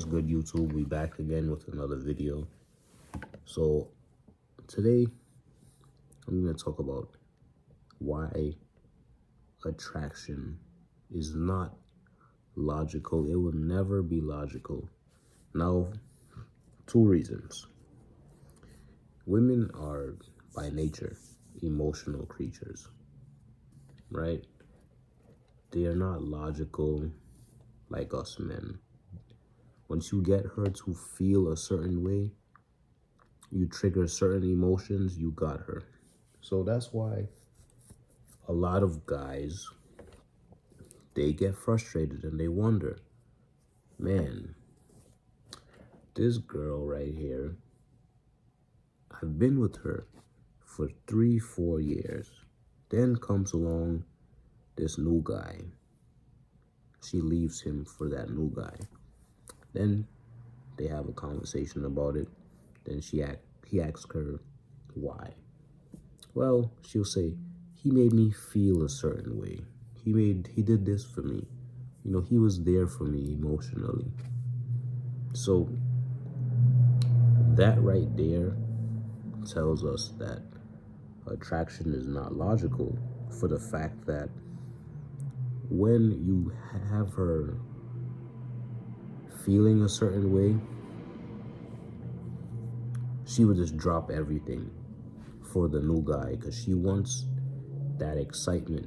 What's good, YouTube? We back again with another video. So today I'm going to talk about why attraction is not logical. It will never be logical. Now, two reasons. Women are by nature emotional creatures, right? They are not logical like us men. Once you get her to feel a certain way, you trigger certain emotions, you got her. So that's why a lot of guys, they get frustrated and they wonder, man, this girl right here, I've been with her for 3, 4 years. Then comes along this new guy. She leaves him for that new guy. Then they have a conversation about it. Then he asks her why. Well, she'll say, he made me feel a certain way. He did this for me. He was there for me emotionally. So that right there tells us that attraction is not logical, for the fact that when you have her feeling a certain way, she would just drop everything for the new guy because she wants that excitement.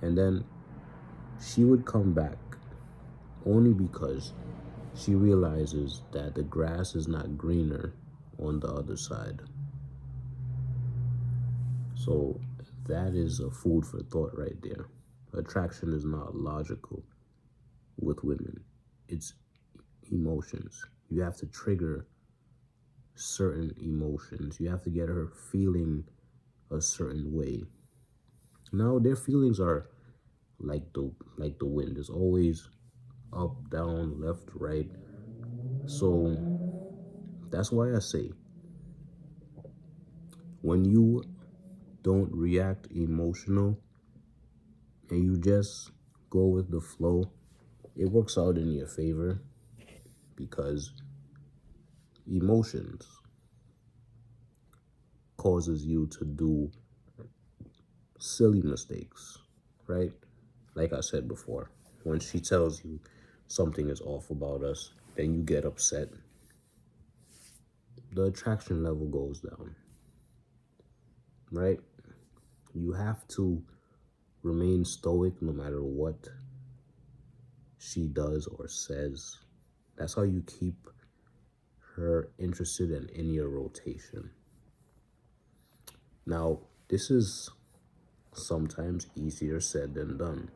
And then she would come back only because she realizes that the grass is not greener on the other side. So that is a food for thought right there. Attraction is not logical with women. It's emotions. You have to trigger certain emotions. You have to get her feeling a certain way. Now their feelings are like the wind. It's always up, down, left, right. So that's why I say, when you don't react emotional and you just go with the flow, it works out in your favor, because emotions causes you to do silly mistakes, right? Like I said before, when she tells you something is off about us, then you get upset, the attraction level goes down, right? You have to remain stoic no matter what she does or says. That's how you keep her interested and in your rotation. Now, this is sometimes easier said than done.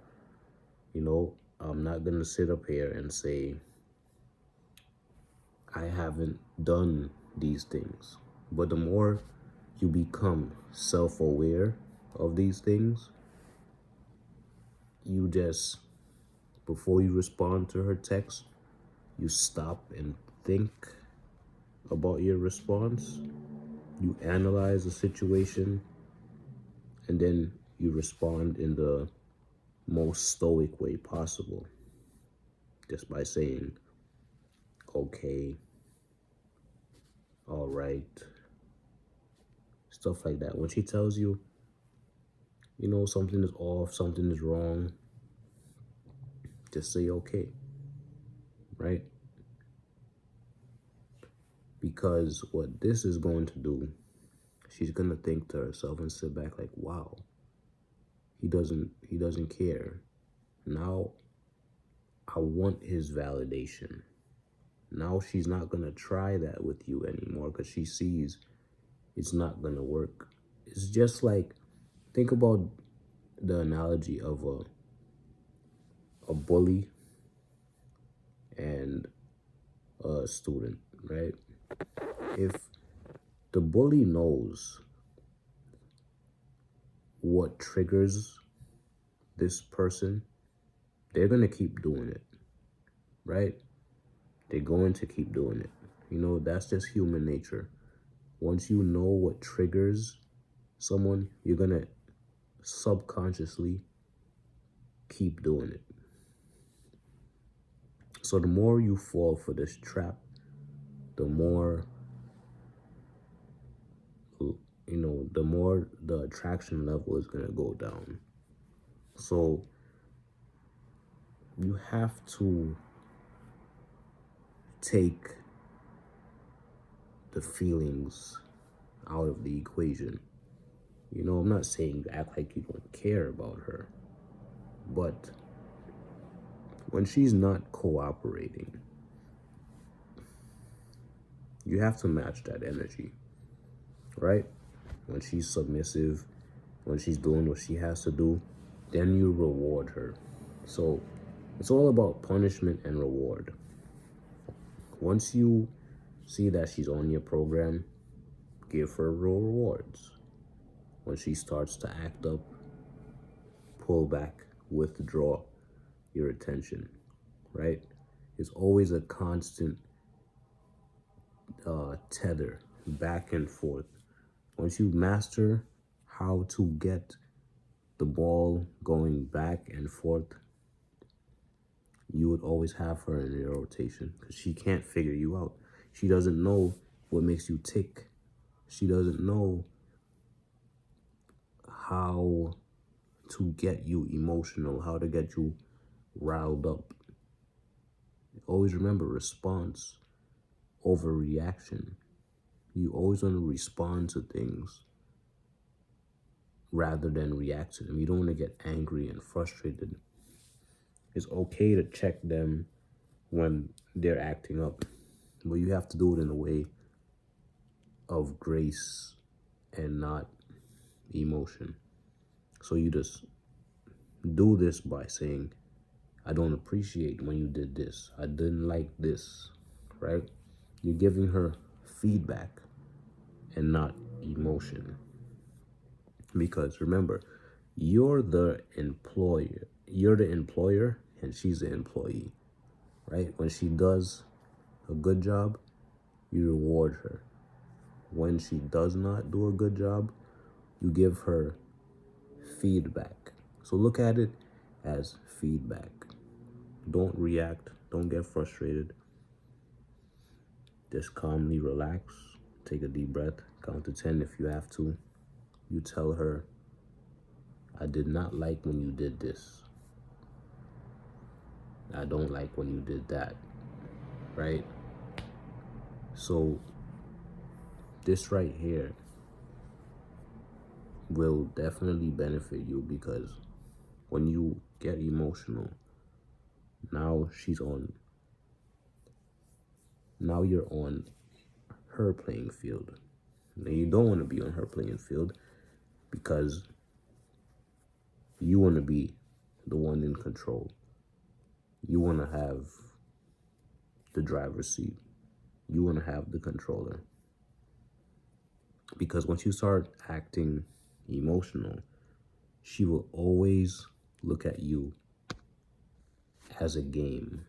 I'm not going to sit up here and say I haven't done these things. But the more you become self-aware of these things, you just, before you respond to her text, you stop and think about your response. You analyze the situation, and then you respond in the most stoic way possible, just by saying, okay, all right, stuff like that. When she tells you, something is off, something is wrong, just say okay, right? Because what this is going to do, she's going to think to herself and sit back like, wow, he doesn't care. Now I want his validation. Now she's not going to try that with you anymore because she sees it's not going to work. It's just like, think about the analogy of a bully and a student, right? If the bully knows what triggers this person, they're going to keep doing it, right? They're going to keep doing it. That's just human nature. Once you know what triggers someone, you're going to subconsciously keep doing it. So the more you fall for this trap, the more, the more the attraction level is going to go down. So you have to take the feelings out of the equation. I'm not saying act like you don't care about her, but when she's not cooperating, you have to match that energy, right? When she's submissive, when she's doing what she has to do, then you reward her. So it's all about punishment and reward. Once you see that she's on your program, give her rewards. When she starts to act up, pull back, withdraw your attention, right? It's always a constant tether back and forth. Once you master how to get the ball going back and forth, you would always have her in your rotation because she can't figure you out. She doesn't know what makes you tick. She doesn't know how to get you emotional, how to get you riled up. Always remember, response over reaction. You always want to respond to things rather than react to them. You don't want to get angry and frustrated. It's okay to check them when they're acting up, but you have to do it in a way of grace and not emotion. So you just do this by saying, I don't appreciate when you did this. I didn't like this, right? You're giving her feedback and not emotion. Because remember, you're the employer. You're the employer and she's the employee, right? When she does a good job, you reward her. When she does not do a good job, you give her feedback. So look at it as feedback. Don't react. Don't get frustrated. Just calmly relax. Take a deep breath. Count to 10 if you have to. You tell her, I did not like when you did this. I don't like when you did that. Right? So this right here will definitely benefit you because when you get emotional, now you're on her playing field. Now you don't want to be on her playing field because you want to be the one in control. You want to have the driver's seat. You want to have the controller. Because once you start acting emotional, she will always look at you as a game.